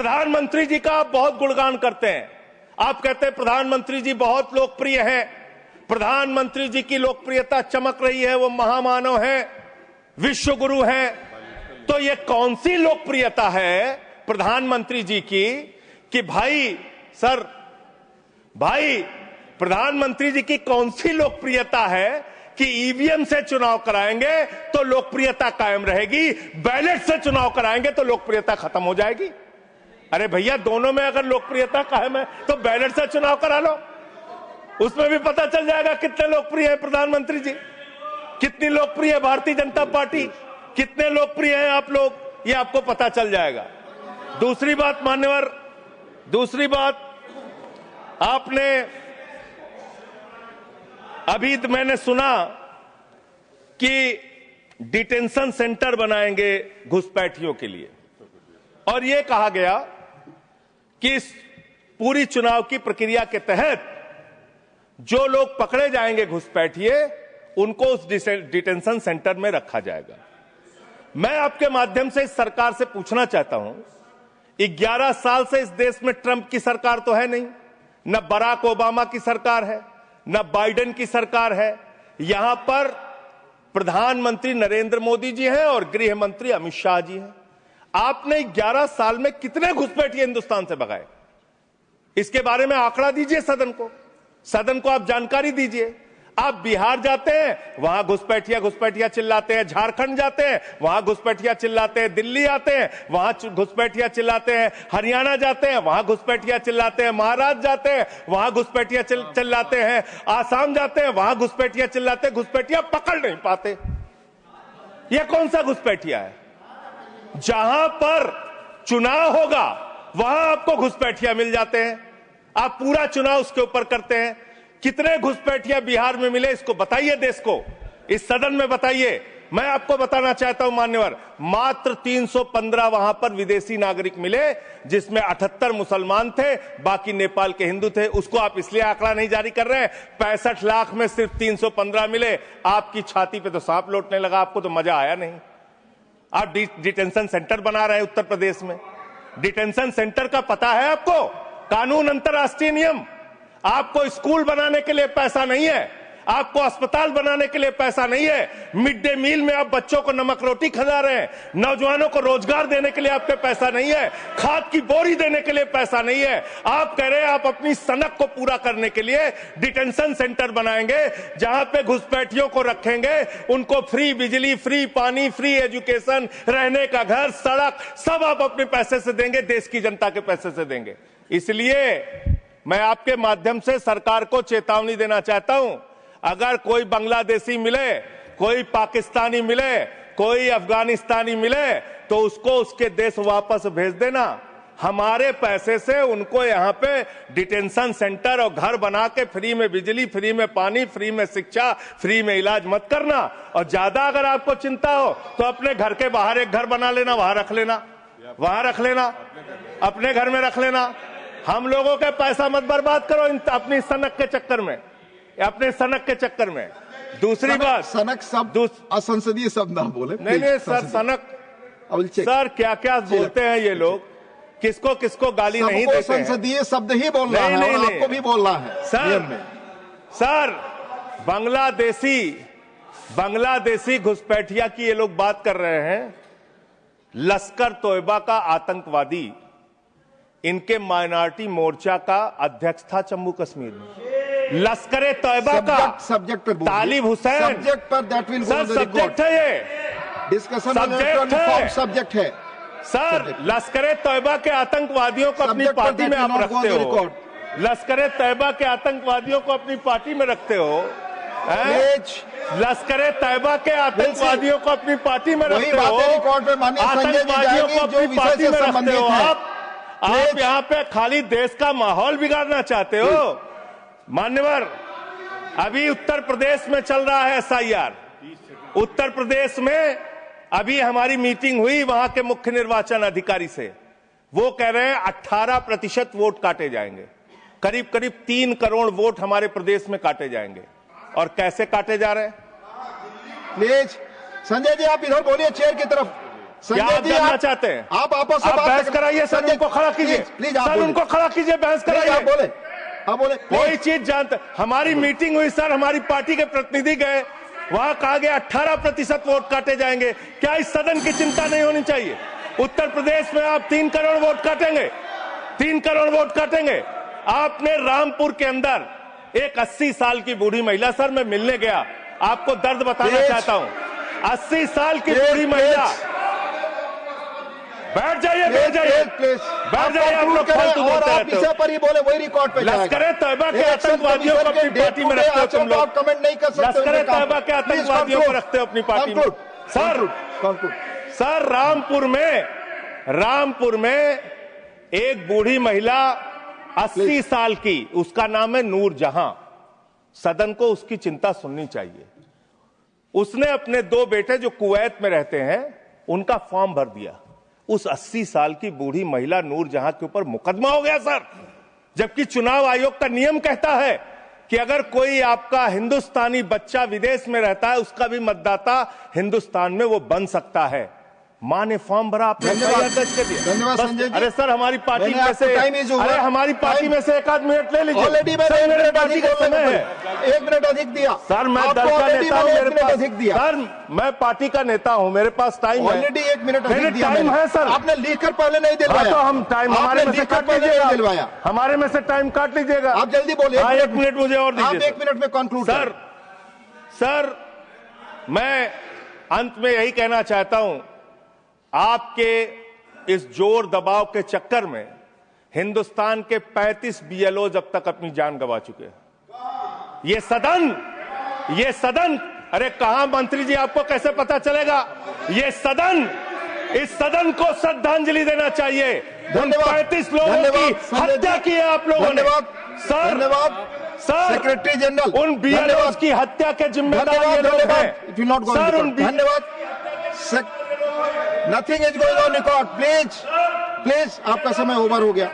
प्रधानमंत्री जी का आप बहुत गुणगान करते हैं। आप कहते हैं प्रधानमंत्री जी बहुत लोकप्रिय हैं, प्रधानमंत्री जी की लोकप्रियता चमक रही है, वो महामानव हैं, विश्व गुरु हैं। तो ये कौन सी लोकप्रियता है प्रधानमंत्री जी की कि भाई प्रधानमंत्री जी की कौन सी लोकप्रियता है कि ईवीएम से चुनाव कराएंगे तो लोकप्रियता कायम रहेगी, बैलेट से चुनाव कराएंगे तो लोकप्रियता खत्म हो जाएगी? अरे भैया, दोनों में अगर लोकप्रियता कायम है तो बैलेट से चुनाव करा लो, उसमें भी पता चल जाएगा कितने लोकप्रिय है प्रधानमंत्री जी, कितनी लोकप्रिय है भारतीय जनता पार्टी, कितने लोकप्रिय हैं आप लोग, ये आपको पता चल जाएगा। दूसरी बात मान्यवर, दूसरी बात, आपने अभी मैंने सुना कि डिटेंशन सेंटर बनाएंगे घुसपैठियों के लिए, और यह कहा गया कि इस पूरी चुनाव की प्रक्रिया के तहत जो लोग पकड़े जाएंगे घुसपैठिए, उनको उस डिटेंशन सेंटर में रखा जाएगा। मैं आपके माध्यम से इस सरकार से पूछना चाहता हूं, 11 साल से इस देश में ट्रंप की सरकार तो है नहीं, न बराक ओबामा की सरकार है, न बाइडेन की सरकार है, यहां पर प्रधानमंत्री नरेंद्र मोदी जी हैं और गृह मंत्री अमित शाह जी हैं। आपने 11 साल में कितने घुसपैठिए हिंदुस्तान से भगाए, इसके बारे में आंकड़ा दीजिए सदन को आप जानकारी दीजिए। आप बिहार जाते हैं, वहां घुसपैठिया चिल्लाते हैं, झारखंड जाते हैं, वहां घुसपैठिया चिल्लाते हैं, दिल्ली आते हैं, वहां घुसपैठिया चिल्लाते हैं, हरियाणा जाते हैं, वहां घुसपैठिया चिल्लाते हैं, महाराष्ट्र जाते हैं, वहां घुसपैठिया चिल्लाते हैं, आसाम जाते हैं, वहां घुसपैठिया चिल्लाते हैं, घुसपैठिया पकड़ नहीं पाते। यह कौन सा घुसपैठिया है? जहां पर चुनाव होगा वहां आपको घुसपैठिया मिल जाते हैं, आप पूरा चुनाव उसके ऊपर करते हैं। कितने घुसपैठिया बिहार में मिले, इसको बताइए, देश को, इस सदन में बताइए। मैं आपको बताना चाहता हूं मान्यवर, मात्र 315 वहां पर विदेशी नागरिक मिले, जिसमें 78 मुसलमान थे, बाकी नेपाल के हिंदू थे। उसको आप इसलिए आंकड़ा नहीं जारी कर रहे हैं। 65 लाख में सिर्फ 315 मिले, आपकी छाती पे तो सांप लौटने लगा, आपको तो मजा आया नहीं। आप डिटेंशन सेंटर बना रहे हैं उत्तर प्रदेश में। डिटेंशन सेंटर का पता है आपको? कानून, अंतर्राष्ट्रीय नियम। आपको स्कूल बनाने के लिए पैसा नहीं है, आपको अस्पताल बनाने के लिए पैसा नहीं है, मिड डे मील में आप बच्चों को नमक रोटी खिला रहे हैं, नौजवानों को रोजगार देने के लिए आपके पैसा नहीं है, खाद की बोरी देने के लिए पैसा नहीं है। आप कह रहे हैं आप अपनी सनक को पूरा करने के लिए डिटेंशन सेंटर बनाएंगे, जहां पे घुसपैठियों को रखेंगे, उनको फ्री बिजली, फ्री पानी, फ्री एजुकेशन, रहने का घर, सड़क, सब आप अपने पैसे से देंगे, देश की जनता के पैसे से देंगे। इसलिए मैं आपके माध्यम से सरकार को चेतावनी देना चाहता हूं, अगर कोई बांग्लादेशी मिले, कोई पाकिस्तानी मिले, कोई अफगानिस्तानी मिले, तो उसको उसके देश वापस भेज देना। हमारे पैसे से उनको यहां पे डिटेंशन सेंटर और घर बना के फ्री में बिजली, फ्री में पानी, फ्री में शिक्षा, फ्री में इलाज मत करना। और ज्यादा अगर आपको चिंता हो तो अपने घर के बाहर एक घर बना लेना, वहां रख लेना, अपने घर में रख लेना। हम लोगों का पैसा मत बर्बाद करो अपनी सनक के चक्कर में, अपने सनक के चक्कर में। दूसरी बात, सनक शब्द असंसदीय शब्द ना बोले। नहीं सर, सनक सर क्या क्या बोलते हैं ये लोग, किसको किसको गाली नहीं देते हैं। संसदीय शब्द ही बोलना है, और आपको भी बोलना है सर। बांग्लादेशी घुसपैठिया की ये लोग बात कर रहे हैं। लश्कर तोयबा का आतंकवादी इनके माइनॉरिटी मोर्चा का अध्यक्ष था जम्मू कश्मीर में। लश्कर तोयबा का सब्जेक्ट पे तालिब हुसैन, सब्जेक्ट पर दैट विल सर सब्जेक्ट है, ये डिस्कशन सब्जेक्ट है सर। लश्कर तोयबा के आतंकवादियों को अपनी पार्टी में आप रखते हो, लश्कर तोयबा के आतंकवादियों को अपनी पार्टी में रखते हो, लश्कर तैयबा के आतंकवादियों को अपनी पार्टी में रखते हो, आतंकवादियों को अपनी पार्टी में रखते हो। आप यहाँ पे खाली देश का माहौल बिगाड़ना चाहते हो। मान्यवर, अभी उत्तर प्रदेश में चल रहा है SIR। उत्तर प्रदेश में अभी हमारी मीटिंग हुई वहां के मुख्य निर्वाचन अधिकारी से, वो कह रहे हैं 18% वोट काटे जाएंगे, करीब करीब 3 करोड़ वोट हमारे प्रदेश में काटे जाएंगे। और कैसे काटे जा रहे हैं? प्लीज संजय जी आप इधर बोलिए, चेयर की तरफ। क्या आप जानना चाहते हैं? आप आपस में बहस कराइए सर, उनको खड़ा कीजिए। प्लीज सर उनको खड़ा कीजिए, बहस कराइए। आप बोले कोई चीज जानते। हमारी मीटिंग हुई सर, हमारी पार्टी के प्रतिनिधि गए, वहां कहा गया 18% वोट काटे जाएंगे। क्या इस सदन की चिंता नहीं होनी चाहिए? उत्तर प्रदेश में आप 3 करोड़ वोट काटेंगे, 3 करोड़ वोट काटेंगे। आपने रामपुर के अंदर एक 80 साल की बूढ़ी महिला, सर मैं मिलने गया, आपको दर्द बताना चाहता हूं, 80 साल की बूढ़ी महिला। बैठ जाइए, बैठ जाइए, बैठ जाइए। आप लोग फालतू बोलते रहते हो। पर ही बोले वही रिकॉर्ड पे जाएगा। लश्कर-ए-तौबा के आतंकवादियों को अपनी पार्टी में रखते हो तुम लोग। कमेंट नहीं कर सकते। लश्कर-ए-तौबा के आतंकवादियों को रखते हो अपनी पार्टी में। सर रामपुर में एक बूढ़ी महिला 80 साल की, उसका नाम है नूर जहां। सदन को उसकी चिंता सुननी चाहिए। उसने अपने 2 बेटे जो कुवैत में रहते हैं, उनका फॉर्म भर दिया। उस 80 साल की बूढ़ी महिला नूर जहां के ऊपर मुकदमा हो गया सर, जबकि चुनाव आयोग का नियम कहता है कि अगर कोई आपका हिंदुस्तानी बच्चा विदेश में रहता है, उसका भी मतदाता हिंदुस्तान में वो बन सकता है। मां ने फॉर्म भरा, आपने दर्ज कर दिया। धन्यवाद संजय जी। अरे सर हमारी पार्टी में से, अरे हमारी पार्टी में से 1 आध मिनट ले लीजिए। ऑलरेडी मेरे पार्टी का समय है। 1 मिनट अधिक दिया सर, मैं दल का नेता हूं, मेरे पास अधिक दिया। सर मैं पार्टी का नेता हूं, मेरे पास टाइम है। ऑलरेडी 1 मिनट अधिक दिया। टाइम है सर। आपने लिखकर पहले नहीं दिलवाया। तो हम टाइम हमारे में से काट लीजिएगा, हमारे में से टाइम काट लीजिएगा। आप जल्दी बोलिए। 1 मिनट मुझे और दीजिए। आप 1 मिनट में कंक्लूड सर मैं अंत में यही कहना चाहता हूं, आपके इस जोर दबाव के चक्कर में हिंदुस्तान के 35 बीएलओ अब तक अपनी जान गंवा चुके हैं। ये सदन, अरे कहां मंत्री जी, आपको कैसे पता चलेगा? इस सदन को श्रद्धांजलि देना चाहिए। उन 35 लोगों की हत्या की है आप लोगों ने। सर सेक्रेटरी जनरल, उन बीएलओ की हत्या के जिम्मेदार ये लोग हैं। सर धन्यवाद। Nothing is going on record. Please आपका समय ओवर हो गया।